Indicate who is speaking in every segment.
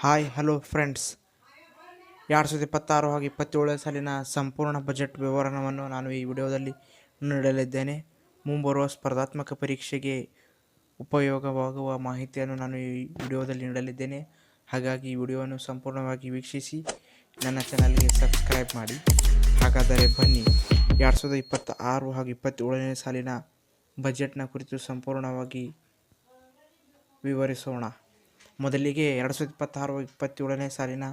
Speaker 1: Hi hello friends, 2026 ಹಾಗೂ 27 ಸಾಲಿನ ಸಂಪೂರ್ಣ ಬಜೆಟ್ ವಿವರಣವನ್ನು ನಾನು ಈ ವಿಡಿಯೋದಲ್ಲಿ ನೀಡಲಿದ್ದೇನೆ. ಮುಂಬರುವ ಸ್ಪರ್ಧಾತ್ಮಕ ಪರೀಕ್ಷೆಗೆ ಉಪಯೋಗವಾಗುವ ಮಾಹಿತಿಯನ್ನು ನಾನು ಈ ವಿಡಿಯೋದಲ್ಲಿ ನೀಡಲಿದ್ದೇನೆ. ಹಾಗಾಗಿ ಈ ವಿಡಿಯೋವನ್ನು ಸಂಪೂರ್ಣವಾಗಿ ವೀಕ್ಷಿಸಿ ನನ್ನ ಚಾನಲ್ಗೆ ಸಬ್ಸ್ಕ್ರೈಬ್ ಮಾಡಿ. ಹಾಗಾದರೆ ಬನ್ನಿ 2026 ಹಾಗೂ 27ನೇ ಸಾಲಿನ ಬಜೆಟ್ನ ಕುರಿತು ಸಂಪೂರ್ಣವಾಗಿ ವಿವರಿಸೋಣ. ಮೊದಲಿಗೆ 2026-27ನೇ ಸಾಲಿನ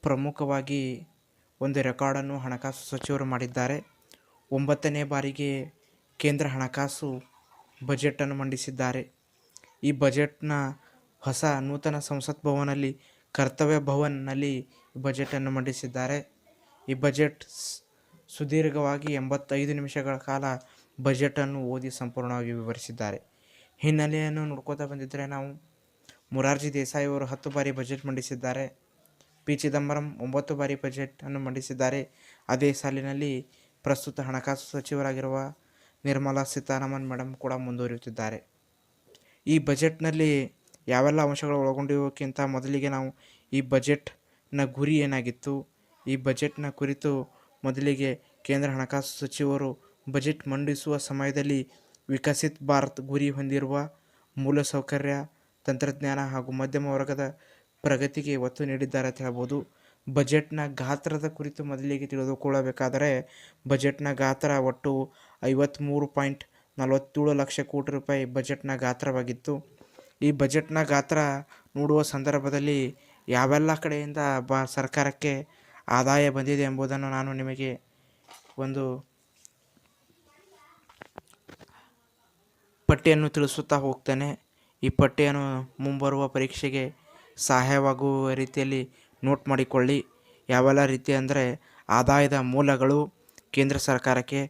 Speaker 1: ಪ್ರಮುಖವಾಗಿ ಒಂದು ರೆಕಾರ್ಡನ್ನು ಹಣಕಾಸು ಸಚಿವರು ಮಾಡಿದ್ದಾರೆ. 9ನೇ ಬಾರಿಗೆ ಕೇಂದ್ರ ಹಣಕಾಸು ಬಜೆಟನ್ನು ಮಂಡಿಸಿದ್ದಾರೆ. ಈ ಬಜೆಟ್ನ ಹೊಸ ನೂತನ ಸಂಸತ್ ಭವನಲ್ಲಿ ಕರ್ತವ್ಯ ಭವನ್ನಲ್ಲಿ ಬಜೆಟನ್ನು ಮಂಡಿಸಿದ್ದಾರೆ. ಈ ಬಜೆಟ್ ಸುದೀರ್ಘವಾಗಿ 85 ನಿಮಿಷಗಳ ಕಾಲ ಬಜೆಟನ್ನು ಓದಿ ಸಂಪೂರ್ಣವಾಗಿ ವಿವರಿಸಿದ್ದಾರೆ. ಹಿನ್ನೆಲೆಯನ್ನು ನೋಡ್ಕೋತಾ ಬಂದಿದ್ದರೆ ನಾವು ಮೊರಾರ್ಜಿ ದೇಸಾಯಿ ಅವರು 10 ಬಾರಿ ಬಜೆಟ್ ಮಂಡಿಸಿದ್ದಾರೆ. ಪಿ ಚಿದಂಬರಂ 9 ಬಾರಿ ಬಜೆಟನ್ನು ಮಂಡಿಸಿದ್ದಾರೆ. ಅದೇ ಸಾಲಿನಲ್ಲಿ ಪ್ರಸ್ತುತ ಹಣಕಾಸು ಸಚಿವರಾಗಿರುವ ನಿರ್ಮಲಾ ಸೀತಾರಾಮನ್ ಮೇಡಮ್ ಕೂಡ ಮುಂದುವರಿಯುತ್ತಿದ್ದಾರೆ. ಈ ಬಜೆಟ್ನಲ್ಲಿ ಯಾವೆಲ್ಲ ಅಂಶಗಳು ಒಳಗೊಂಡಿರುವುದಕ್ಕಿಂತ ಮೊದಲಿಗೆ ನಾವು ಈ ಬಜೆಟ್ನ ಗುರಿ ಏನಾಗಿತ್ತು, ಈ ಬಜೆಟ್ನ ಕುರಿತು ಮೊದಲಿಗೆ ಕೇಂದ್ರ ಹಣಕಾಸು ಸಚಿವರು ಬಜೆಟ್ ಮಂಡಿಸುವ ಸಮಯದಲ್ಲಿ ವಿಕಸಿತ್ ಭಾರತ್ ಗುರಿ ಹೊಂದಿರುವ ಮೂಲಸೌಕರ್ಯ, ತಂತ್ರಜ್ಞಾನ ಹಾಗೂ ಮಧ್ಯಮ ವರ್ಗದ ಪ್ರಗತಿಗೆ ಒತ್ತು ನೀಡಿದ್ದಾರೆ ಅಂತ ಹೇಳ್ಬೋದು. ಬಜೆಟ್ನ ಗಾತ್ರದ ಕುರಿತು ಮೊದಲಿಗೆ ತಿಳಿದುಕೊಳ್ಳಬೇಕಾದರೆ ಬಜೆಟ್ನ ಗಾತ್ರ ಒಟ್ಟು 53.47 ಲಕ್ಷ ಕೋಟಿ ರೂಪಾಯಿ ಬಜೆಟ್ನ ಗಾತ್ರವಾಗಿತ್ತು. ಈ ಬಜೆಟ್ನ ಗಾತ್ರ ನೋಡುವ ಸಂದರ್ಭದಲ್ಲಿ ಯಾವೆಲ್ಲ ಕಡೆಯಿಂದ ಸರ್ಕಾರಕ್ಕೆ ಆದಾಯ ಬಂದಿದೆ ಎಂಬುದನ್ನು ನಾನು ನಿಮಗೆ ಒಂದು ಪಟ್ಟಿಯನ್ನು ತಿಳಿಸುತ್ತಾ ಹೋಗ್ತೇನೆ. ಈ ಪಟ್ಟಿಯನ್ನು ಮುಂಬರುವ ಪರೀಕ್ಷೆಗೆ ಸಹಾಯವಾಗುವ ರೀತಿಯಲ್ಲಿ ನೋಟ್ ಮಾಡಿಕೊಳ್ಳಿ. ಯಾವೆಲ್ಲ ರೀತಿ ಅಂದರೆ ಆದಾಯದ ಮೂಲಗಳು ಕೇಂದ್ರ ಸರ್ಕಾರಕ್ಕೆ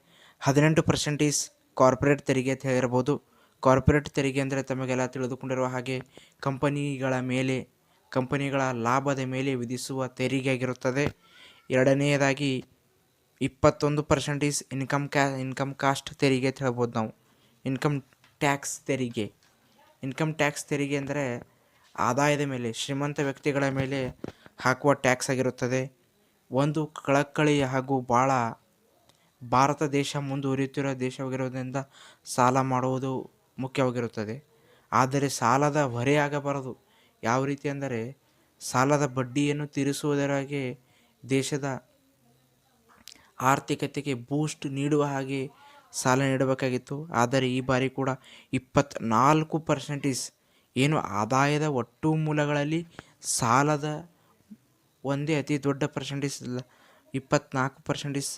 Speaker 1: 18% ಕಾರ್ಪೊರೇಟ್ ತೆರಿಗೆ ಅಂತ ಹೇಳಿರ್ಬೋದು. ಕಾರ್ಪೊರೇಟ್ ತೆರಿಗೆ ಅಂದರೆ ತಮಗೆಲ್ಲ ತಿಳಿದುಕೊಂಡಿರುವ ಹಾಗೆ ಕಂಪನಿಗಳ ಲಾಭದ ಮೇಲೆ ವಿಧಿಸುವ ತೆರಿಗೆ ಆಗಿರುತ್ತದೆ. ಎರಡನೆಯದಾಗಿ 21% ಇನ್ಕಮ್ ಕಾಸ್ಟ್ ತೆರಿಗೆ ಅಂತ ಹೇಳ್ಬೋದು ನಾವು. ಇನ್ಕಮ್ ಟ್ಯಾಕ್ಸ್ ತೆರಿಗೆ ಅಂದರೆ ಆದಾಯದ ಮೇಲೆ ಶ್ರೀಮಂತ ವ್ಯಕ್ತಿಗಳ ಮೇಲೆ ಹಾಕುವ ಟ್ಯಾಕ್ಸ್ ಆಗಿರುತ್ತದೆ. ಒಂದು ಕಳಕಳಿ ಹಾಗೂ ಭಾರತ ದೇಶ ಮುಂದುವರಿಯುತ್ತಿರುವ ದೇಶವಾಗಿರುವುದರಿಂದ ಸಾಲ ಮಾಡುವುದು ಮುಖ್ಯವಾಗಿರುತ್ತದೆ. ಆದರೆ ಸಾಲದ ಹೊರೆಯಾಗಬಾರದು. ಯಾವ ರೀತಿ ಅಂದರೆ ಸಾಲದ ಬಡ್ಡಿಯನ್ನು ತೀರಿಸುವುದರಾಗೆ ದೇಶದ ಆರ್ಥಿಕತೆಗೆ ಬೂಸ್ಟ್ ನೀಡುವ ಹಾಗೆ ಸಾಲ ನೀಡಬೇಕಾಗಿತ್ತು. ಆದರೆ ಈ ಬಾರಿ ಕೂಡ 24% ಏನು ಆದಾಯದ ಒಟ್ಟು ಮೂಲಗಳಲ್ಲಿ ಸಾಲದ ಒಂದೇ ಅತಿ ದೊಡ್ಡ ಪರ್ಸೆಂಟೇಜ್ 24%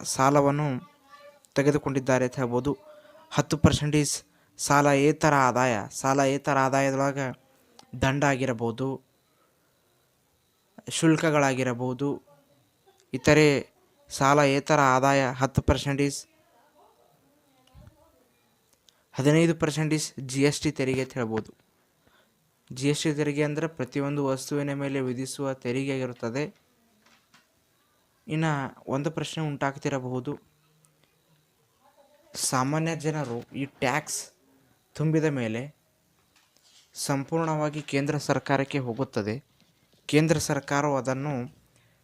Speaker 1: ಸಾಲವನ್ನು ತೆಗೆದುಕೊಂಡಿದ್ದಾರೆ ಅಂತ ಹೇಳ್ಬೋದು. 10% ಸಾಲ ಆದಾಯದೊಳಗೆ ದಂಡ ಆಗಿರಬಹುದು, ಶುಲ್ಕಗಳಾಗಿರಬಹುದು, ಇತರೆ ಸಾಲೇತರ ಆದಾಯ 10%, 15% GST ತೆರಿಗೆ ಅಂತ ಹೇಳ್ಬೋದು. GST ತೆರಿಗೆ ಅಂದರೆ ಪ್ರತಿಯೊಂದು ವಸ್ತುವಿನ ಮೇಲೆ ವಿಧಿಸುವ ತೆರಿಗೆ ಆಗಿರುತ್ತದೆ. ಇನ್ನು ಒಂದು ಪ್ರಶ್ನೆ ಉಂಟಾಗ್ತಿರಬಹುದು, ಸಾಮಾನ್ಯ ಜನರು ಈ ಟ್ಯಾಕ್ಸ್ ತುಂಬಿದ ಮೇಲೆ ಸಂಪೂರ್ಣವಾಗಿ ಕೇಂದ್ರ ಸರ್ಕಾರಕ್ಕೆ ಹೋಗುತ್ತದೆ. ಕೇಂದ್ರ ಸರ್ಕಾರವು ಅದನ್ನು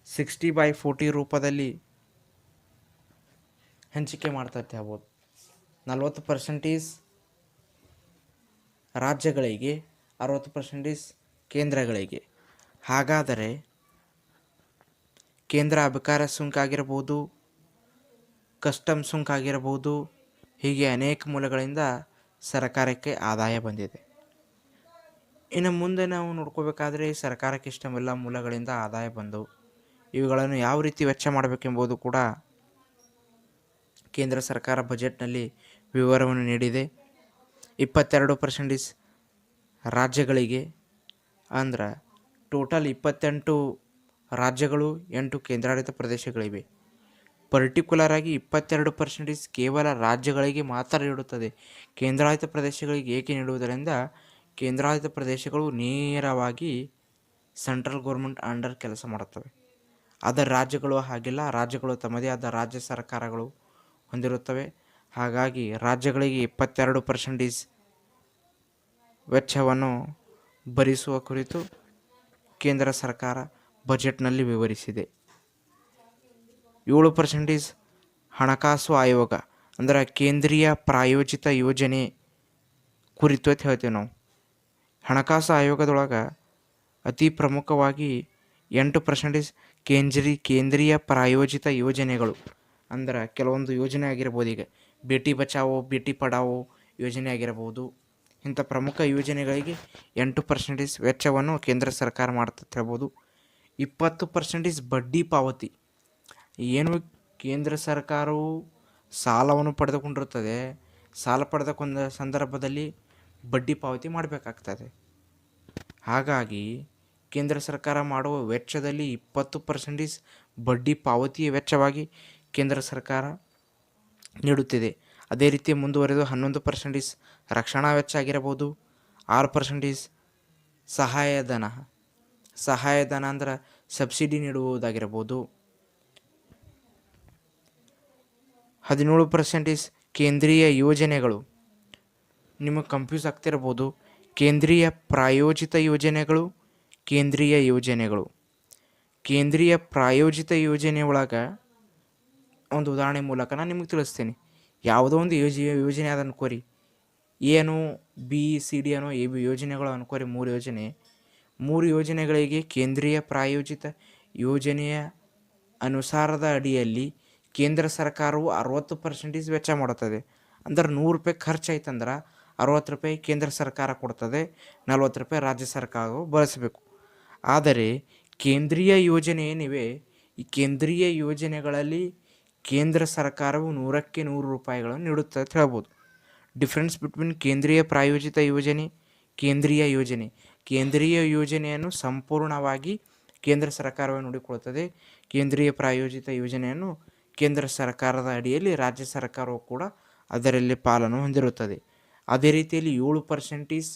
Speaker 1: 60/40 ರೂಪದಲ್ಲಿ ಹಂಚಿಕೆ ಮಾಡ್ತದೆ ಹೇಳ್ಬೋದು. 40% ರಾಜ್ಯಗಳಿಗೆ, 60% ಕೇಂದ್ರಗಳಿಗೆ. ಹಾಗಾದರೆ ಕೇಂದ್ರ ಅಬಕಾರಿ ಸುಂಕ ಆಗಿರಬಹುದು, ಕಸ್ಟಮ್ ಸುಂಕ ಆಗಿರಬಹುದು, ಹೀಗೆ ಅನೇಕ ಮೂಲಗಳಿಂದ ಸರ್ಕಾರಕ್ಕೆ ಆದಾಯ ಬಂದಿದೆ. ಇನ್ನು ಮುಂದೆ ನಾವು ನೋಡ್ಕೋಬೇಕಾದ್ರೆ ಸರ್ಕಾರಕ್ಕೆ ಇಷ್ಟವೆಲ್ಲ ಮೂಲಗಳಿಂದ ಆದಾಯ ಬಂದವು. ಇವುಗಳನ್ನು ಯಾವ ರೀತಿ ವೆಚ್ಚ ಮಾಡಬೇಕೆಂಬುದು ಕೂಡ ಕೇಂದ್ರ ಸರ್ಕಾರ ಬಜೆಟ್ನಲ್ಲಿ ವಿವರವನ್ನು ನೀಡಿದೆ. 22% ರಾಜ್ಯಗಳಿಗೆ, ಅಂದ್ರೆ ಟೋಟಲ್ 28 ರಾಜ್ಯಗಳು, 8 ಕೇಂದ್ರಾಡಳಿತ ಪ್ರದೇಶಗಳಿವೆ. ಪರ್ಟಿಕ್ಯುಲರ್ ಆಗಿ 22% ಕೇವಲ ರಾಜ್ಯಗಳಿಗೆ ಮಾತ್ರ ನೀಡುತ್ತದೆ. ಕೇಂದ್ರಾಡಳಿತ ಪ್ರದೇಶಗಳಿಗೆ ಏಕೆ ನೀಡುವುದರಿಂದ ಕೇಂದ್ರಾಡಳಿತ ಪ್ರದೇಶಗಳು ನೇರವಾಗಿ ಸೆಂಟ್ರಲ್ ಗೌರ್ಮೆಂಟ್ ಅಂಡರ್ ಕೆಲಸ ಮಾಡುತ್ತವೆ. ಅದರ ರಾಜ್ಯಗಳು ಹಾಗಿಲ್ಲ. ರಾಜ್ಯಗಳು ತಮ್ಮದೇ ಆದ ರಾಜ್ಯ ಸರ್ಕಾರಗಳು ಹೊಂದಿರುತ್ತವೆ. ಹಾಗಾಗಿ ರಾಜ್ಯಗಳಿಗೆ 22% ವೆಚ್ಚವನ್ನು ಭರಿಸುವ ಕುರಿತು ಕೇಂದ್ರ ಸರ್ಕಾರ ಬಜೆಟ್ನಲ್ಲಿ ವಿವರಿಸಿದೆ. 7% ಹಣಕಾಸು ಆಯೋಗ ಅಂದ್ರೆ ಕೇಂದ್ರೀಯ ಪ್ರಾಯೋಜಿತ ಯೋಜನೆ ಕುರಿತು ಅಂತ ಹೇಳ್ತೇವೆ ನಾವು. ಹಣಕಾಸು ಆಯೋಗದೊಳಗೆ ಅತಿ ಪ್ರಮುಖವಾಗಿ 8% ಕೇಂದ್ರೀಯ ಪ್ರಾಯೋಜಿತ ಯೋಜನೆಗಳು ಅಂದ್ರೆ ಕೆಲವೊಂದು ಯೋಜನೆ ಆಗಿರ್ಬೋದು. ಈಗ ಬೇಟಿ ಬಚಾವೋ ಬೇಟಿ ಪಢಾವೋ ಯೋಜನೆ ಆಗಿರಬಹುದು. ಇಂಥ ಪ್ರಮುಖ ಯೋಜನೆಗಳಿಗೆ 8% ವೆಚ್ಚವನ್ನು ಕೇಂದ್ರ ಸರ್ಕಾರ ಮಾಡ್ತದೆ ಹೇಳ್ಬೋದು. 20% ಬಡ್ಡಿ ಪಾವತಿ. ಏನು ಕೇಂದ್ರ ಸರ್ಕಾರವು ಸಾಲವನ್ನು ಪಡೆದುಕೊಂಡಿರುತ್ತದೆ, ಸಾಲ ಪಡೆದುಕೊಂಡ ಸಂದರ್ಭದಲ್ಲಿ ಬಡ್ಡಿ ಪಾವತಿ ಮಾಡಬೇಕಾಗ್ತದೆ. ಹಾಗಾಗಿ ಕೇಂದ್ರ ಸರ್ಕಾರ ಮಾಡುವ ವೆಚ್ಚದಲ್ಲಿ 20% ಬಡ್ಡಿ ಪಾವತಿಯ ವೆಚ್ಚವಾಗಿ ಕೇಂದ್ರ ಸರ್ಕಾರ ನೀಡುತ್ತಿದೆ. ಅದೇ ರೀತಿ ಮುಂದುವರೆದು 11% ರಕ್ಷಣಾ ವೆಚ್ಚ ಆಗಿರಬಹುದು. 6% ಸಹಾಯಧನ ಅಂದ್ರೆ ಸಬ್ಸಿಡಿ ನೀಡುವುದಾಗಿರಬಹುದು. 17% ಕೇಂದ್ರೀಯ ಯೋಜನೆಗಳು. ನಿಮಗೆ ಕನ್ಫ್ಯೂಸ್ ಆಗ್ತಿರ್ಬೋದು, ಕೇಂದ್ರೀಯ ಪ್ರಾಯೋಜಿತ ಯೋಜನೆಗಳು, ಕೇಂದ್ರೀಯ ಯೋಜನೆಗಳು. ಕೇಂದ್ರೀಯ ಪ್ರಾಯೋಜಿತ ಯೋಜನೆ ಒಳಗೆ ಒಂದು ಉದಾಹರಣೆ ಮೂಲಕ ನಾನು ನಿಮಗೆ ತಿಳಿಸ್ತೀನಿ. ಯಾವುದೋ ಒಂದು ಯೋಜನೆ ಅದ ಅನ್ಕೋರಿ, ಏನು ಬಿ ಸಿ ಡಿ ಅನ್ನೋ AB ಯೋಜನೆಗಳು ಅನ್ಕೋರಿ. 3 ಯೋಜನೆಗಳಿಗೆ ಕೇಂದ್ರೀಯ ಪ್ರಾಯೋಜಿತ ಯೋಜನೆಯ ಅನುಸಾರದ ಅಡಿಯಲ್ಲಿ ಕೇಂದ್ರ ಸರ್ಕಾರವು 60% ವೆಚ್ಚ ಮಾಡುತ್ತದೆ. ಅಂದ್ರೆ 100 ರೂಪಾಯಿ ಖರ್ಚಾಯ್ತಂದ್ರೆ 60 ರೂಪಾಯಿ ಕೇಂದ್ರ ಸರ್ಕಾರ ಕೊಡ್ತದೆ, 40 ರೂಪಾಯಿ ರಾಜ್ಯ ಸರ್ಕಾರವು ಬಳಸಬೇಕು. ಆದರೆ ಕೇಂದ್ರೀಯ ಯೋಜನೆ ಏನಿವೆ, ಈ ಕೇಂದ್ರೀಯ ಯೋಜನೆಗಳಲ್ಲಿ ಕೇಂದ್ರ ಸರ್ಕಾರವು 100ಕ್ಕೆ 100 ರೂಪಾಯಿಗಳನ್ನು ನೀಡುತ್ತದೆ ಅಂತ ಹೇಳ್ಬೋದು. ಡಿಫ್ರೆನ್ಸ್ ಬಿಟ್ವೀನ್ ಕೇಂದ್ರೀಯ ಪ್ರಾಯೋಜಿತ ಯೋಜನೆ, ಕೇಂದ್ರೀಯ ಯೋಜನೆ. ಕೇಂದ್ರೀಯ ಯೋಜನೆಯನ್ನು ಸಂಪೂರ್ಣವಾಗಿ ಕೇಂದ್ರ ಸರ್ಕಾರವೇ ನೋಡಿಕೊಳ್ಳುತ್ತದೆ. ಕೇಂದ್ರೀಯ ಪ್ರಾಯೋಜಿತ ಯೋಜನೆಯನ್ನು ಕೇಂದ್ರ ಸರ್ಕಾರದ ಅಡಿಯಲ್ಲಿ ರಾಜ್ಯ ಸರ್ಕಾರವು ಕೂಡ ಅದರಲ್ಲಿ ಪಾಲನ್ನು ಹೊಂದಿರುತ್ತದೆ. ಅದೇ ರೀತಿಯಲ್ಲಿ 7%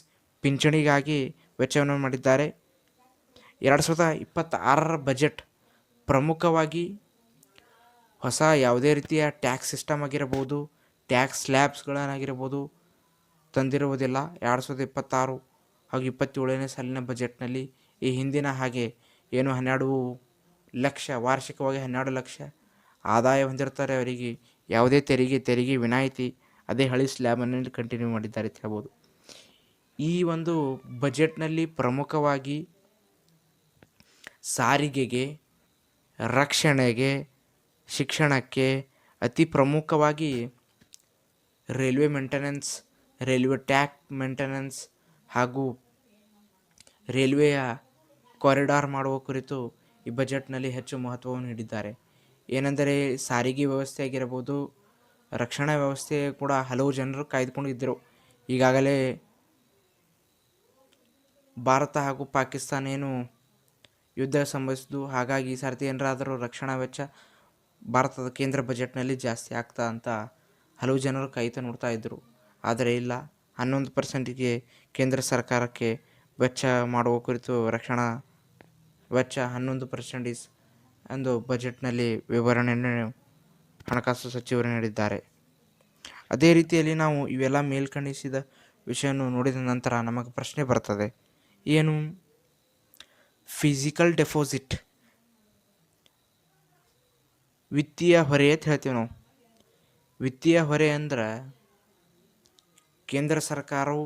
Speaker 1: ಪಿಂಚಣಿಗಾಗಿ ವೆಚ್ಚವನ್ನು ಮಾಡಿದ್ದಾರೆ. 2026 ಬಜೆಟ್ ಪ್ರಮುಖವಾಗಿ ಹೊಸ ಯಾವುದೇ ರೀತಿಯ ಟ್ಯಾಕ್ಸ್ ಸಿಸ್ಟಮ್ ಆಗಿರಬಹುದು, ಟ್ಯಾಕ್ಸ್ ಸ್ಲ್ಯಾಬ್ಸ್ಗಳನ್ನಾಗಿರ್ಬೋದು ತಂದಿರುವುದಿಲ್ಲ. 2026 ಹಾಗೂ 27ನೇ ಸಾಲಿನ ಬಜೆಟ್ನಲ್ಲಿ ಈ ಹಿಂದಿನ ಹಾಗೆ ಏನು 12 ಲಕ್ಷ ವಾರ್ಷಿಕವಾಗಿ 12 ಲಕ್ಷ ಆದಾಯ ಹೊಂದಿರ್ತಾರೆ ಅವರಿಗೆ ಯಾವುದೇ ತೆರಿಗೆ ವಿನಾಯಿತಿ ಅದೇ ಹಳಿ ಸ್ಲ್ಯಾಬನ್ನು ಕಂಟಿನ್ಯೂ ಮಾಡಿದ್ದಾರೆ ಅಂತ ಹೇಳ್ಬೋದು. ಈ ಒಂದು ಬಜೆಟ್ನಲ್ಲಿ ಪ್ರಮುಖವಾಗಿ ಸಾರಿಗೆಗೆ, ರಕ್ಷಣೆಗೆ, ಶಿಕ್ಷಣಕ್ಕೆ, ಅತಿ ಪ್ರಮುಖವಾಗಿ railway maintenance, railway track maintenance ಹಾಗೂ ರೈಲ್ವೆಯ ಕಾರಿಡಾರ್ ಮಾಡುವ ಕುರಿತು ಈ ಬಜೆಟ್ನಲ್ಲಿ ಹೆಚ್ಚು ಮಹತ್ವವನ್ನು ನೀಡಿದ್ದಾರೆ. ಏನೆಂದರೆ ಸಾರಿಗೆ ವ್ಯವಸ್ಥೆ ಆಗಿರಬಹುದು, ರಕ್ಷಣಾ ವ್ಯವಸ್ಥೆ ಕೂಡ ಹಲವು ಜನರು ಕಾಯ್ದುಕೊಂಡಿದ್ದರು. ಈಗಾಗಲೇ ಭಾರತ ಹಾಗೂ ಪಾಕಿಸ್ತಾನ ಏನು ಯುದ್ಧ ಸಂಭವಿಸಿದ್ದು, ಹಾಗಾಗಿ ಈ ಸರ್ತಿ ಏನಾದರೂ ರಕ್ಷಣಾ ವೆಚ್ಚ ಭಾರತದ ಕೇಂದ್ರ ಬಜೆಟ್ನಲ್ಲಿ ಜಾಸ್ತಿ ಆಗ್ತಾ ಅಂತ ಹಲವು ಜನರು ಕಾಯ್ತಾ ನೋಡ್ತಾ ಇದ್ದರು. ಆದರೆ ಇಲ್ಲ, 11%ಗೆ ಕೇಂದ್ರ ಸರ್ಕಾರಕ್ಕೆ ವೆಚ್ಚ ಮಾಡುವ ಕುರಿತು ರಕ್ಷಣಾ ವೆಚ್ಚ 11% ಎಂದು ಬಜೆಟ್ನಲ್ಲಿ ವಿವರಣೆಯನ್ನು ಹಣಕಾಸು ಸಚಿವರು ನೀಡಿದ್ದಾರೆ. ಅದೇ ರೀತಿಯಲ್ಲಿ ನಾವು ಇವೆಲ್ಲ ಮೇಲ್ಕಣಿಸಿದ ವಿಷಯವನ್ನು ನೋಡಿದ ನಂತರ ನಮಗೆ ಪ್ರಶ್ನೆ ಬರ್ತದೆ, ಏನು ಫಿಸಿಕಲ್ ಡೆಪಾಸಿಟ್ ವಿತ್ತೀಯ ಹೊರೆ ಅಂತ ಹೇಳ್ತೀವಿ ನಾವು. ವಿತ್ತೀಯ ಹೊರೆ ಅಂದ್ರೆ ಕೇಂದ್ರ ಸರ್ಕಾರವು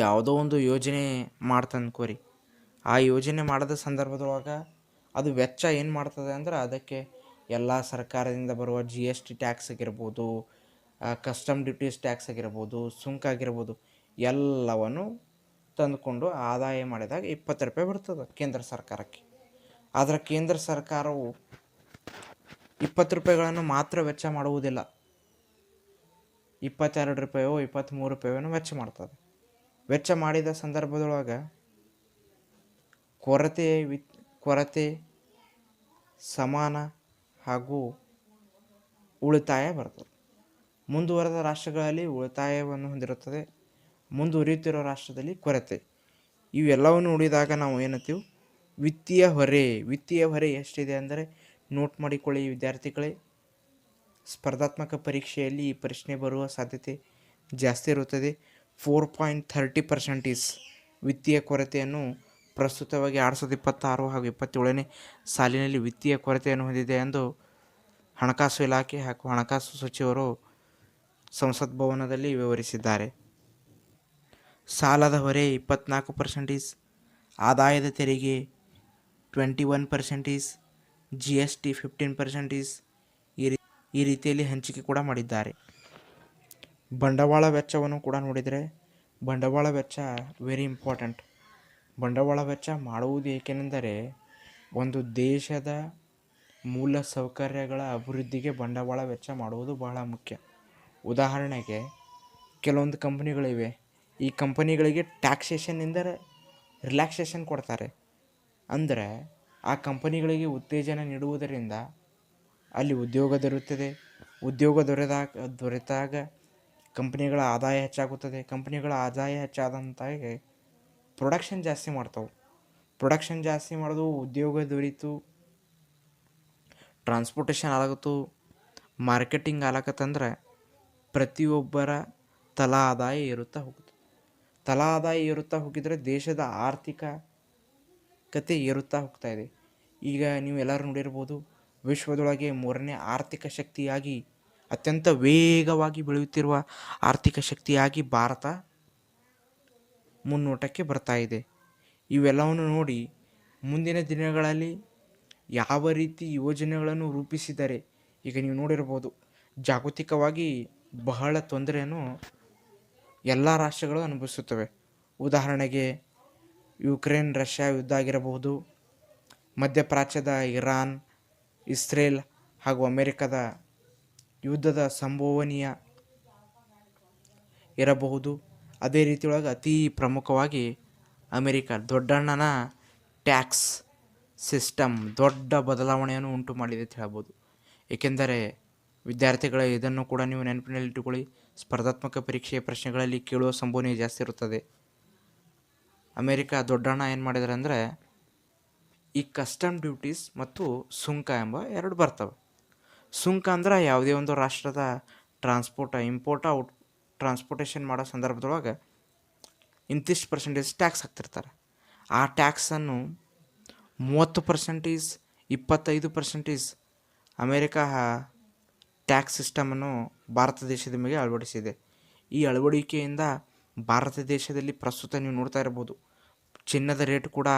Speaker 1: ಯಾವುದೋ ಒಂದು ಯೋಜನೆ ಮಾಡ್ತಂದ್ಕೋರಿ. ಆ ಯೋಜನೆ ಮಾಡಿದ ಸಂದರ್ಭದೊಳಗೆ ಅದು ವೆಚ್ಚ ಏನು ಮಾಡ್ತದೆ ಅಂದ್ರೆ ಅದಕ್ಕೆ ಎಲ್ಲ ಸರ್ಕಾರದಿಂದ ಬರುವ GST ಟ್ಯಾಕ್ಸ್ ಆಗಿರ್ಬೋದು, ಕಸ್ಟಮ್ ಡ್ಯೂಟೀಸ್ ಟ್ಯಾಕ್ಸ್ ಆಗಿರ್ಬೋದು, ಸುಂಕ ಆಗಿರ್ಬೋದು, ಎಲ್ಲವನ್ನು ತಂದುಕೊಂಡು ಆದಾಯ ಮಾಡಿದಾಗ 20 ರೂಪಾಯಿ ಬರ್ತದೆ ಕೇಂದ್ರ ಸರ್ಕಾರಕ್ಕೆ. ಆದರೆ ಕೇಂದ್ರ ಸರ್ಕಾರವು 20 ರೂಪಾಯಿಗಳನ್ನು ಮಾತ್ರ ವೆಚ್ಚ ಮಾಡುವುದಿಲ್ಲ, 22 ರೂಪಾಯೋ 23 ರೂಪಾಯಿನೋ ವೆಚ್ಚ ಮಾಡ್ತದೆ. ವೆಚ್ಚ ಮಾಡಿದ ಸಂದರ್ಭದೊಳಗೆ ಕೊರತೆ ಸಮಾನ ಹಾಗೂ ಉಳಿತಾಯ ಬರ್ತದೆ. ಮುಂದುವರೆದ ರಾಷ್ಟ್ರಗಳಲ್ಲಿ ಉಳಿತಾಯವನ್ನು ಹೊಂದಿರುತ್ತದೆ, ಮುಂದುವರಿಯುತ್ತಿರೋ ರಾಷ್ಟ್ರದಲ್ಲಿ ಕೊರತೆ. ಇವೆಲ್ಲವನ್ನು ನೋಡಿದಾಗ ನಾವು ಏನಂತೀವಿ, ವಿತ್ತೀಯ ಹೊರೆ ಎಷ್ಟಿದೆ ಅಂದರೆ ನೋಟ್ ಮಾಡಿಕೊಳ್ಳಿ ವಿದ್ಯಾರ್ಥಿಗಳೇ. ಸ್ಪರ್ಧಾತ್ಮಕ ಪರೀಕ್ಷೆಯಲ್ಲಿ ಈ ಪ್ರಶ್ನೆ ಬರುವ ಸಾಧ್ಯತೆ ಜಾಸ್ತಿ ಇರುತ್ತದೆ. 4.30% ವಿತ್ತೀಯ ಕೊರತೆಯನ್ನು ಪ್ರಸ್ತುತವಾಗಿ 2026 ಹಾಗೂ 27ನೇ ಸಾಲಿನಲ್ಲಿ ವಿತ್ತೀಯ ಕೊರತೆಯನ್ನು ಹೊಂದಿದೆ ಎಂದು ಹಣಕಾಸು ಇಲಾಖೆ ಹಾಗೂ ಹಣಕಾಸು ಸಚಿವರು ಸಂಸತ್ ಭವನದಲ್ಲಿ ವಿವರಿಸಿದ್ದಾರೆ. ಸಾಲದ ಹೊರೆ 24%, ಆದಾಯದ ತೆರಿಗೆ 21%, GST 15%, ಈ ರೀತಿಯಲ್ಲಿ ಹಂಚಿಕೆ ಕೂಡ ಮಾಡಿದ್ದಾರೆ. ಬಂಡವಾಳ ವೆಚ್ಚವನ್ನು ಕೂಡ ನೋಡಿದರೆ ಬಂಡವಾಳ ವೆಚ್ಚ ವೆರಿ ಇಂಪಾರ್ಟೆಂಟ್. ಬಂಡವಾಳ ವೆಚ್ಚ ಮಾಡುವುದು ಏಕೆಂದರೆ ಒಂದು ದೇಶದ ಮೂಲ ಸೌಕರ್ಯಗಳ ಅಭಿವೃದ್ಧಿಗೆ ಬಂಡವಾಳ ವೆಚ್ಚ ಮಾಡುವುದು ಬಹಳ ಮುಖ್ಯ. ಉದಾಹರಣೆಗೆ ಕೆಲವೊಂದು ಕಂಪನಿಗಳಿವೆ, ಈ ಕಂಪನಿಗಳಿಗೆ ಟ್ಯಾಕ್ಸೇಷನ್ನಿಂದ ರಿಲ್ಯಾಕ್ಸೇಷನ್ ಕೊಡ್ತಾರೆ. ಅಂದರೆ ಆ ಕಂಪನಿಗಳಿಗೆ ಉತ್ತೇಜನ ನೀಡುವುದರಿಂದ ಅಲ್ಲಿ ಉದ್ಯೋಗ ದೊರೆಯುತ್ತದೆ. ಉದ್ಯೋಗ ದೊರೆತಾಗ ಕಂಪ್ನಿಗಳ ಆದಾಯ ಹೆಚ್ಚಾಗುತ್ತದೆ. ಕಂಪ್ನಿಗಳ ಆದಾಯ ಹೆಚ್ಚಾದಂತಾಗೆ ಪ್ರೊಡಕ್ಷನ್ ಜಾಸ್ತಿ ಮಾಡ್ತಾವೆ. ಪ್ರೊಡಕ್ಷನ್ ಜಾಸ್ತಿ ಮಾಡೋದು, ಉದ್ಯೋಗ ದೊರೀತು, ಟ್ರಾನ್ಸ್ಪೋರ್ಟೇಷನ್ ಆಗತ್ತು, ಮಾರ್ಕೆಟಿಂಗ್ ಆಗತ್ತಂದ್ರೆ ಪ್ರತಿಯೊಬ್ಬರ ತಲಾ ಆದಾಯ ಏರುತ್ತಾ ಹೋಗುತ್ತೆ. ತಲಾ ಆದಾಯ ಏರುತ್ತಾ ಹೋಗಿದರೆ ದೇಶದ ಆರ್ಥಿಕತೆ ಏರುತ್ತಾ ಹೋಗ್ತಾ ಇದೆ. ಈಗ ನೀವು ಎಲ್ಲರೂ ನೋಡಿರ್ಬೋದು, ವಿಶ್ವದೊಳಗೆ 3ನೇ ಆರ್ಥಿಕ ಶಕ್ತಿಯಾಗಿ ಅತ್ಯಂತ ವೇಗವಾಗಿ ಬೆಳೆಯುತ್ತಿರುವ ಆರ್ಥಿಕ ಶಕ್ತಿಯಾಗಿ ಭಾರತ ಮುನ್ನೋಟಕ್ಕೆ ಬರ್ತಾ ಇದೆ. ಇವೆಲ್ಲವನ್ನು ನೋಡಿ ಮುಂದಿನ ದಿನಗಳಲ್ಲಿ ಯಾವ ರೀತಿ ಯೋಜನೆಗಳನ್ನು ರೂಪಿಸಿದರೆ, ಈಗ ನೀವು ನೋಡಿರ್ಬೋದು, ಜಾಗತಿಕವಾಗಿ ಬಹಳ ತೊಂದರೆಯನ್ನು ಎಲ್ಲ ರಾಷ್ಟ್ರಗಳು ಅನುಭವಿಸುತ್ತವೆ. ಉದಾಹರಣೆಗೆ ಯುಕ್ರೇನ್ ರಷ್ಯಾ ಯುದ್ಧ ಆಗಿರಬಹುದು, ಮಧ್ಯಪ್ರಾಚ್ಯದ ಇರಾನ್, ಇಸ್ರೇಲ್ ಹಾಗೂ ಅಮೆರಿಕದ ಯುದ್ಧದ ಸಂಭವನೀಯ ಇರಬಹುದು. ಅದೇ ರೀತಿಯೊಳಗೆ ಅತಿ ಪ್ರಮುಖವಾಗಿ ಅಮೆರಿಕ ದೊಡ್ಡಣ್ಣನ ಟ್ಯಾಕ್ಸ್ ಸಿಸ್ಟಮ್ ದೊಡ್ಡ ಬದಲಾವಣೆಯನ್ನು ಉಂಟು ಮಾಡಿದೆ ಅಂತ ಹೇಳ್ಬೋದು. ಏಕೆಂದರೆ ವಿದ್ಯಾರ್ಥಿಗಳ ಇದನ್ನು ಕೂಡ ನೀವು ನೆನಪಿನಲ್ಲಿಟ್ಟುಕೊಳ್ಳಿ, ಸ್ಪರ್ಧಾತ್ಮಕ ಪರೀಕ್ಷೆಯ ಪ್ರಶ್ನೆಗಳಲ್ಲಿ ಕೇಳುವ ಸಂಭವನೀಯ ಜಾಸ್ತಿ ಇರುತ್ತದೆ. ಅಮೆರಿಕ ದೊಡ್ಡಣ್ಣ ಏನು ಮಾಡಿದ್ದಾರೆ ಅಂದರೆ, ಈ ಕಸ್ಟಮ್ ಡ್ಯೂಟೀಸ್ ಮತ್ತು ಸುಂಕ ಎಂಬ ಎರಡು ಬರ್ತವೆ. ಸುಂಕ ಅಂದ್ರೆ ಯಾವುದೇ ಒಂದು ರಾಷ್ಟ್ರದ ಟ್ರಾನ್ಸ್ಪೋರ್ಟೇಷನ್ ಮಾಡೋ ಸಂದರ್ಭದೊಳಗೆ ಇಂತಿಷ್ಟು ಪರ್ಸೆಂಟೇಜ್ ಟ್ಯಾಕ್ಸ್ ಹಾಕ್ತಿರ್ತಾರೆ. ಆ ಟ್ಯಾಕ್ಸನ್ನು 30%, 25% ಅಮೇರಿಕ ಟ್ಯಾಕ್ಸ್ ಸಿಸ್ಟಮನ್ನು ಭಾರತ ದೇಶದ ಮೇಲೆ ಅಳವಡಿಸಿದೆ. ಈ ಅಳವಡಿಕೆಯಿಂದ ಭಾರತ ದೇಶದಲ್ಲಿ ಪ್ರಸ್ತುತ ನೀವು ನೋಡ್ತಾ ಇರ್ಬೋದು, ಚಿನ್ನದ ರೇಟ್ ಕೂಡ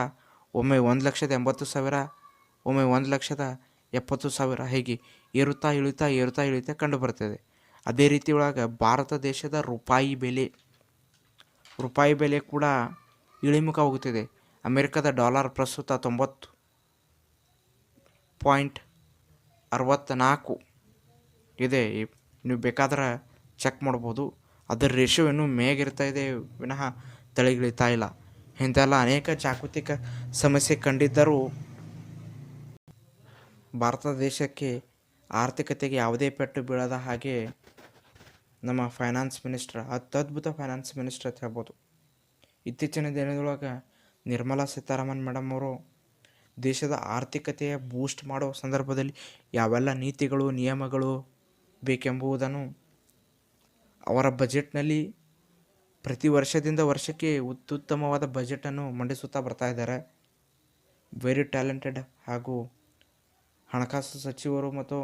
Speaker 1: ಒಮ್ಮೆ 1,80,000, ಒಮ್ಮೆ 1,70,000 ಹೀಗೆ ಏರುತ್ತಾ ಇಳಿತಾ ಕಂಡು ಬರ್ತದೆ. ಅದೇ ರೀತಿ ಒಳಗೆ ಭಾರತ ದೇಶದ ರೂಪಾಯಿ ಬೆಲೆ ಕೂಡ ಇಳಿಮುಖ ಹೋಗುತ್ತಿದೆ. ಅಮೆರಿಕದ ಡಾಲರ್ ಪ್ರಸ್ತುತ 90.64 ಇದೆ. ನೀವು ಬೇಕಾದ್ರೆ ಚೆಕ್ ಮಾಡ್ಬೋದು. ಅದರ ರೇಷಿಯೋ ಇನ್ನೂ ಮೇಗಿರ್ತಾ ಇದೆ ವಿನಃ ತಲೆಗಿಳಿತಾ ಇಲ್ಲ. ಇಂಥೆಲ್ಲ ಅನೇಕ ಜಾಗತಿಕ ಸಮಸ್ಯೆ ಕಂಡಿದ್ದರೂ ಭಾರತ ದೇಶಕ್ಕೆ ಆರ್ಥಿಕತೆಗೆ ಯಾವುದೇ ಪೆಟ್ಟು ಬೀಳದ ಹಾಗೆ ನಮ್ಮ ಫೈನಾನ್ಸ್ ಮಿನಿಸ್ಟರ್ ಅತ್ಯದ್ಭುತ ಫೈನಾನ್ಸ್ ಮಿನಿಸ್ಟರ್ ಅಂತ ಹೇಳ್ಬೋದು. ಇತ್ತೀಚಿನ ದಿನದೊಳಗೆ ನಿರ್ಮಲಾ ಸೀತಾರಾಮನ್ ಮೇಡಮ್ ಅವರು ದೇಶದ ಆರ್ಥಿಕತೆಯ ಬೂಸ್ಟ್ ಮಾಡೋ ಸಂದರ್ಭದಲ್ಲಿ ಯಾವೆಲ್ಲ ನೀತಿಗಳು ನಿಯಮಗಳು ಬೇಕೆಂಬುದನ್ನು ಅವರ ಬಜೆಟ್ನಲ್ಲಿ ಪ್ರತಿ ವರ್ಷದಿಂದ ವರ್ಷಕ್ಕೆ ಅತ್ಯುತ್ತಮವಾದ ಬಜೆಟನ್ನು ಮಂಡಿಸುತ್ತಾ ಬರ್ತಾ ಇದ್ದಾರೆ. ವೆರಿ ಟ್ಯಾಲೆಂಟೆಡ್ ಹಾಗೂ ಹಣಕಾಸು ಸಚಿವರು ಮತ್ತು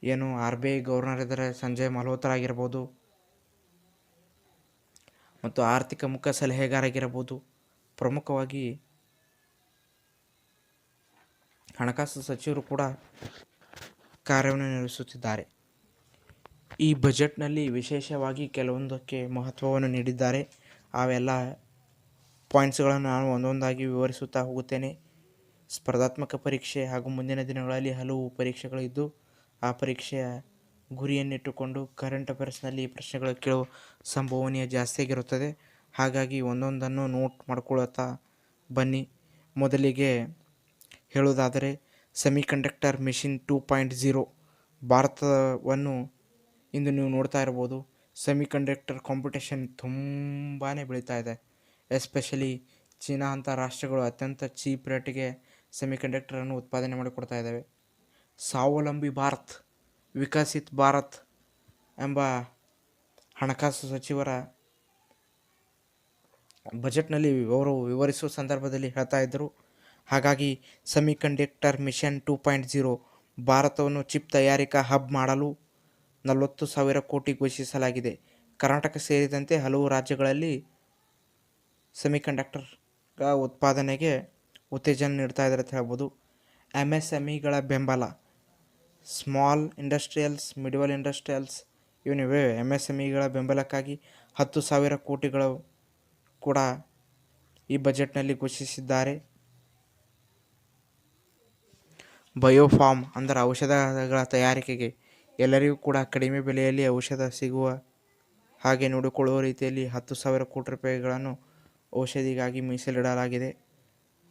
Speaker 1: ಏನು RBI ಗವರ್ನರ್ ಇದ್ದಾರೆ ಸಂಜಯ್ ಮಲ್ಹೋತ್ರಾ ಆಗಿರ್ಬೋದು, ಮತ್ತು ಆರ್ಥಿಕ ಮುಖ್ಯ ಸಲಹೆಗಾರಾಗಿರ್ಬೋದು, ಪ್ರಮುಖವಾಗಿ ಹಣಕಾಸು ಸಚಿವರು ಕೂಡ ಕಾರ್ಯವನ್ನು ನಿರ್ವಹಿಸುತ್ತಿದ್ದಾರೆ. ಈ ಬಜೆಟ್ನಲ್ಲಿ ವಿಶೇಷವಾಗಿ ಕೆಲವೊಂದಕ್ಕೆ ಮಹತ್ವವನ್ನು ನೀಡಿದ್ದಾರೆ. ಅವೆಲ್ಲ ಪಾಯಿಂಟ್ಸ್ಗಳನ್ನು ನಾನು ಒಂದೊಂದಾಗಿ ವಿವರಿಸುತ್ತಾ ಹೋಗುತ್ತೇನೆ. ಸ್ಪರ್ಧಾತ್ಮಕ ಪರೀಕ್ಷೆ ಹಾಗೂ ಮುಂದಿನ ದಿನಗಳಲ್ಲಿ ಹಲವು ಪರೀಕ್ಷೆಗಳಿದ್ದು ಆ ಪರೀಕ್ಷೆಯ ಗುರಿಯನ್ನಿಟ್ಟುಕೊಂಡು ಕರೆಂಟ್ ಅಫೇರ್ಸ್ನಲ್ಲಿ ಪ್ರಶ್ನೆಗಳು ಕೇಳುವ ಸಂಭವನೀಯ ಜಾಸ್ತಿಯಾಗಿರುತ್ತದೆ. ಹಾಗಾಗಿ ಒಂದೊಂದನ್ನು ನೋಟ್ ಮಾಡ್ಕೊಳ್ಳುತ್ತಾ ಬನ್ನಿ. ಮೊದಲಿಗೆ ಹೇಳುವುದಾದರೆ ಸೆಮಿಕಂಡಕ್ಟರ್ ಮಿಷನ್ 2.0 ಭಾರತವನ್ನು ಇಂದು ನೀವು ನೋಡ್ತಾ ಇರ್ಬೋದು. ಸೆಮಿಕಂಡಕ್ಟರ್ ಕಾಂಪಿಟೇಷನ್ ತುಂಬಾ ಬೆಳೀತಾ ಇದೆ. ಎಸ್ಪೆಷಲಿ ಚೀನಾ ಅಂಥ ರಾಷ್ಟ್ರಗಳು ಅತ್ಯಂತ ಚೀಪ್ ರೇಟಿಗೆ ಸೆಮಿಕಂಡಕ್ಟರನ್ನು ಉತ್ಪಾದನೆ ಮಾಡಿಕೊಡ್ತಾ ಇದ್ದಾವೆ. ಸ್ವಾವಲಂಬಿ ಭಾರತ್, ವಿಕಸಿತ್ ಭಾರತ್ ಎಂಬ ಹಣಕಾಸು ಸಚಿವರ ಬಜೆಟ್ನಲ್ಲಿ ಅವರು ವಿವರಿಸುವ ಸಂದರ್ಭದಲ್ಲಿ ಹೇಳ್ತಾ ಇದ್ದರು. ಹಾಗಾಗಿ ಸೆಮಿಕಂಡಕ್ಟರ್ ಮಿಷನ್ 2.0 ಭಾರತವನ್ನು ಚಿಪ್ ತಯಾರಿಕಾ ಹಬ್ ಮಾಡಲು 40,000 ಕೋಟಿ ಘೋಷಿಸಲಾಗಿದೆ. ಕರ್ನಾಟಕ ಸೇರಿದಂತೆ ಹಲವು ರಾಜ್ಯಗಳಲ್ಲಿ ಸೆಮಿಕಂಡಕ್ಟರ್ ಉತ್ಪಾದನೆಗೆ ಉತ್ತೇಜನ ನೀಡ್ತಾ ಇದ್ದಾರೆ ಅಂತ ಹೇಳ್ಬೋದು. MSMEಗಳ ಬೆಂಬಲ, ಸ್ಮಾಲ್ ಇಂಡಸ್ಟ್ರಿಯಲ್ಸ್, ಮಿಡಲ್ ಇಂಡಸ್ಟ್ರಿಯಲ್ಸ್ ಇವನಿವೆ. MSMEಗಳ ಬೆಂಬಲಕ್ಕಾಗಿ 10,000 ಕೋಟಿಗಳು ಕೂಡ ಈ ಬಜೆಟ್ನಲ್ಲಿ ಘೋಷಿಸಿದ್ದಾರೆ. ಬಯೋಫಾರ್ಮ್ ಅಂದರೆ ಔಷಧಗಳ ತಯಾರಿಕೆಗೆ ಎಲ್ಲರಿಗೂ ಕೂಡ ಕಡಿಮೆ ಬೆಲೆಯಲ್ಲಿ ಔಷಧ ಸಿಗುವ ಹಾಗೆ ನೋಡಿಕೊಳ್ಳುವ ರೀತಿಯಲ್ಲಿ 10,000 ಕೋಟಿ ರೂಪಾಯಿಗಳನ್ನು ಔಷಧಿಗಾಗಿ ಮೀಸಲಿಡಲಾಗಿದೆ.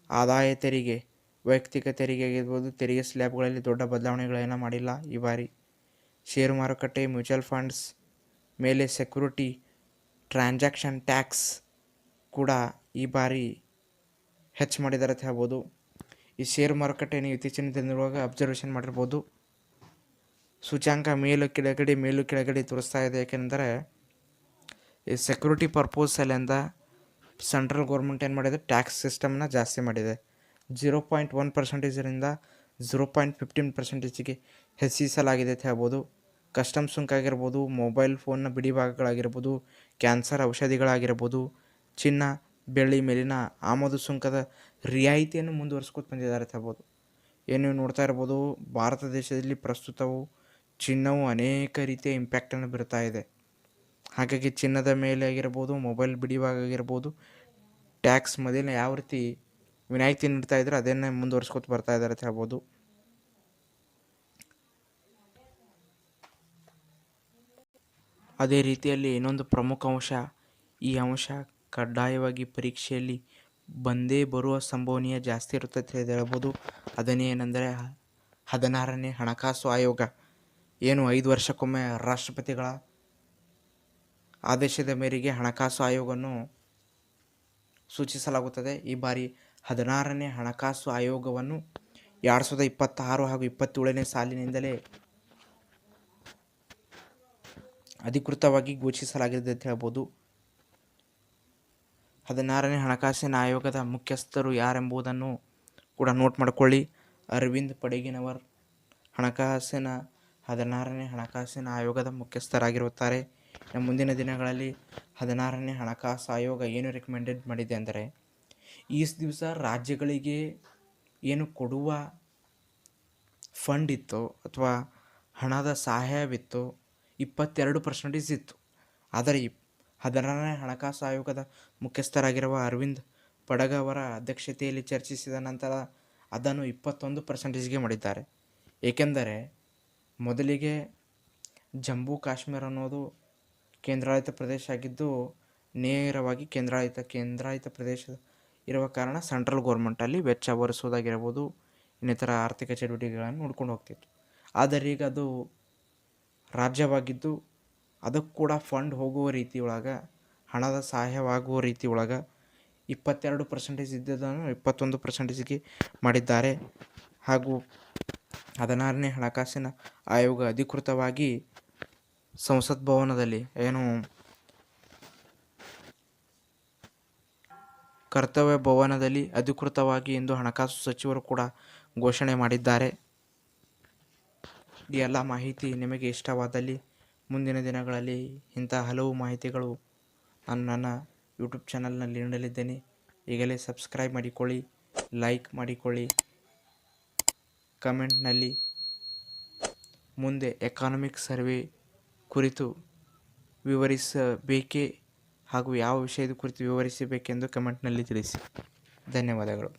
Speaker 1: ಆದಾಯ ತೆರಿಗೆ, ವೈಯಕ್ತಿಕ ತೆರಿಗೆ ಆಗಿರ್ಬೋದು, ತೆರಿಗೆ ಸ್ಲ್ಯಾಬ್ಗಳಲ್ಲಿ ದೊಡ್ಡ ಬದಲಾವಣೆಗಳೇನೂ ಮಾಡಿಲ್ಲ ಈ ಬಾರಿ. ಷೇರು ಮಾರುಕಟ್ಟೆ, ಮ್ಯೂಚುವಲ್ ಫಂಡ್ಸ್ ಮೇಲೆ ಸೆಕ್ಯೂರಿಟಿ ಟ್ರಾನ್ಸಾಕ್ಷನ್ ಟ್ಯಾಕ್ಸ್ ಕೂಡ ಈ ಬಾರಿ ಹೆಚ್ಚು ಮಾಡಿದ್ದಾರೆ ಅಂತ ಹೇಳ್ಬೋದು. ಈ ಷೇರು ಮಾರುಕಟ್ಟೆ ನೀವು ಇತ್ತೀಚಿನ ದಿನದೊಳಗೆ ಅಬ್ಸರ್ವೇಷನ್ ಮಾಡಿರ್ಬೋದು. ಸೂಚ್ಯಾಂಕ ಮೇಲು ಕೆಳಗಡೆ ತೋರಿಸ್ತಾ ಇದೆ. ಏಕೆಂದರೆ ಈ ಸೆಕ್ಯೂರಿಟಿ ಪರ್ಪೋಸಲ್ಲಿಂದ ಸೆಂಟ್ರಲ್ ಗೌರ್ಮೆಂಟ್ ಏನು ಮಾಡಿದೆ, ಟ್ಯಾಕ್ಸ್ ಸಿಸ್ಟಮ್ನ ಜಾಸ್ತಿ ಮಾಡಿದೆ. 0.1%ರಿಂದ 0.15%ಗೆ ಹೆಚ್ಚಿಸಲಾಗಿದೆ ಅಂತ ಹೇಳ್ಬೋದು. ಕಸ್ಟಮ್ ಸುಂಕ ಆಗಿರ್ಬೋದು, ಮೊಬೈಲ್ ಫೋನ್ನ ಬಿಡಿ ಭಾಗಗಳಾಗಿರ್ಬೋದು, ಕ್ಯಾನ್ಸರ್ ಔಷಧಿಗಳಾಗಿರ್ಬೋದು, ಚಿನ್ನ ಬೆಳ್ಳಿ ಮೇಲಿನ ಆಮದು ಸುಂಕದ ರಿಯಾಯಿತಿಯನ್ನು ಮುಂದುವರಿಸ್ಕೊತ ಬಂದಿದ್ದಾರೆ ಅಂತ ಹೇಳ್ಬೋದು. ಏನು ನೀವು ನೋಡ್ತಾ ಇರ್ಬೋದು, ಭಾರತ ದೇಶದಲ್ಲಿ ಪ್ರಸ್ತುತವು ಚಿನ್ನವು ಅನೇಕ ರೀತಿಯ ಇಂಪ್ಯಾಕ್ಟನ್ನು ಬೀರ್ತಾ ಇದೆ. ಹಾಗಾಗಿ ಚಿನ್ನದ ಮೇಲೆ ಆಗಿರ್ಬೋದು, ಮೊಬೈಲ್ ಬಿಡಿ ಭಾಗ ಆಗಿರ್ಬೋದು, ಟ್ಯಾಕ್ಸ್ ಮೊದಲನೇ ಯಾವ ರೀತಿ ವಿನಾಯಿತಿ ನೀಡ್ತಾ ಇದ್ರೆ ಅದನ್ನೇ ಮುಂದುವರಿಸ್ಕೊತ ಬರ್ತಾ ಇದ್ದಾರೆ ಅಂತ ಹೇಳ್ಬೋದು. ಅದೇ ರೀತಿಯಲ್ಲಿ ಇನ್ನೊಂದು ಪ್ರಮುಖ ಅಂಶ, ಈ ಅಂಶ ಕಡ್ಡಾಯವಾಗಿ ಪರೀಕ್ಷೆಯಲ್ಲಿ ಬಂದೇ ಬರುವ ಸಂಭವನೀಯ ಜಾಸ್ತಿ ಇರುತ್ತೆ ಅಂತ ಹೇಳ್ಬೋದು. ಅದನ್ನೇನೆಂದರೆ 16ನೇ ಹಣಕಾಸು ಆಯೋಗ. ಏನು 5 ವರ್ಷಕ್ಕೊಮ್ಮೆ ರಾಷ್ಟ್ರಪತಿಗಳ ಆದೇಶದ ಮೇರೆಗೆ ಹಣಕಾಸು ಆಯೋಗವನ್ನು ಸೂಚಿಸಲಾಗುತ್ತದೆ. ಈ ಬಾರಿ 16ನೇ ಹಣಕಾಸು ಆಯೋಗವನ್ನು 2026 ಹಾಗೂ 27ನೇ ಸಾಲಿನಿಂದಲೇ ಅಧಿಕೃತವಾಗಿ ಘೋಷಿಸಲಾಗಿದೆ ಅಂತ ಹೇಳ್ಬೋದು. 16ನೇ ಹಣಕಾಸಿನ ಆಯೋಗದ ಮುಖ್ಯಸ್ಥರು ಯಾರೆಂಬುದನ್ನು ಕೂಡ ನೋಟ್ ಮಾಡಿಕೊಳ್ಳಿ. ಅರವಿಂದ್ ಪಡಗಿನವರ್ 16ನೇ ಹಣಕಾಸಿನ ಆಯೋಗದ ಮುಖ್ಯಸ್ಥರಾಗಿರುತ್ತಾರೆ. ಮುಂದಿನ ದಿನಗಳಲ್ಲಿ 16ನೇ ಹಣಕಾಸು ಆಯೋಗ ಏನು ರೆಕಮೆಂಡೆಡ್ ಮಾಡಿದೆ ಅಂದರೆ, ಈ ದಿವಸ ರಾಜ್ಯಗಳಿಗೆ ಏನು ಕೊಡುವ ಫಂಡ್ ಇತ್ತು ಅಥವಾ ಹಣದ ಸಹಾಯವಿತ್ತು 22% ಇತ್ತು. ಆದರೆ 16ನೇ ಹಣಕಾಸು ಆಯೋಗದ ಮುಖ್ಯಸ್ಥರಾಗಿರುವ ಅರವಿಂದ್ ಪಡಗ ಅವರ ಅಧ್ಯಕ್ಷತೆಯಲ್ಲಿ ಚರ್ಚಿಸಿದ ನಂತರ ಅದನ್ನು 21%ಗೆ ಮಾಡಿದ್ದಾರೆ. ಏಕೆಂದರೆ ಮೊದಲಿಗೆ ಜಮ್ಮು ಕಾಶ್ಮೀರ ಅನ್ನೋದು ಕೇಂದ್ರಾಡಳಿತ ಪ್ರದೇಶ ಆಗಿದ್ದು, ನೇರವಾಗಿ ಕೇಂದ್ರಾಡಳಿತ ಪ್ರದೇಶ ಇರುವ ಕಾರಣ ಸೆಂಟ್ರಲ್ ಗೌರ್ಮೆಂಟಲ್ಲಿ ವೆಚ್ಚ ಭರಿಸೋದಾಗಿರ್ಬೋದು, ಇನ್ನಿತರ ಆರ್ಥಿಕ ಚಟುವಟಿಕೆಗಳನ್ನು ನೋಡ್ಕೊಂಡು ಹೋಗ್ತಿತ್ತು. ಆದರೆ ಈಗ ಅದು ರಾಜ್ಯವಾಗಿದ್ದು ಅದಕ್ಕೆ ಕೂಡ ಫಂಡ್ ಹೋಗುವ ರೀತಿ ಒಳಗೆ, ಹಣದ ಸಹಾಯವಾಗುವ ರೀತಿ ಒಳಗೆ 22% ಇದ್ದದನ್ನು 21%ಗೆ ಮಾಡಿದ್ದಾರೆ. ಹಾಗೂ 16ನೇ ಹಣಕಾಸಿನ ಆಯೋಗ ಅಧಿಕೃತವಾಗಿ ಸಂಸತ್ ಭವನದಲ್ಲಿ ಏನು ಕರ್ತವ್ಯ ಭವನದಲ್ಲಿ ಅಧಿಕೃತವಾಗಿ ಇಂದು ಹಣಕಾಸು ಸಚಿವರು ಕೂಡ ಘೋಷಣೆ ಮಾಡಿದ್ದಾರೆ. ಈ ಎಲ್ಲ ಮಾಹಿತಿ ನಿಮಗೆ ಇಷ್ಟವಾದಲ್ಲಿ ಮುಂದಿನ ದಿನಗಳಲ್ಲಿ ಇಂಥ ಹಲವು ಮಾಹಿತಿಗಳು ನಾನು ನನ್ನ ಯೂಟ್ಯೂಬ್ ಚಾನಲ್ನಲ್ಲಿ ನೀಡಲಿದ್ದೇನೆ. ಈಗಲೇ ಸಬ್ಸ್ಕ್ರೈಬ್ ಮಾಡಿಕೊಳ್ಳಿ, ಲೈಕ್ ಮಾಡಿಕೊಳ್ಳಿ. ಕಮೆಂಟ್ನಲ್ಲಿ ಮುಂದೆ ಎಕಾನಮಿಕ್ ಸರ್ವೆ ಕುರಿತು ವಿವರಿಸಬೇಕೇ ಹಾಗೂ ಯಾವ ವಿಷಯದ ಕುರಿತು ವಿವರಿಸಬೇಕೆಂದು ಕಮೆಂಟ್ನಲ್ಲಿ ತಿಳಿಸಿ. ಧನ್ಯವಾದಗಳು.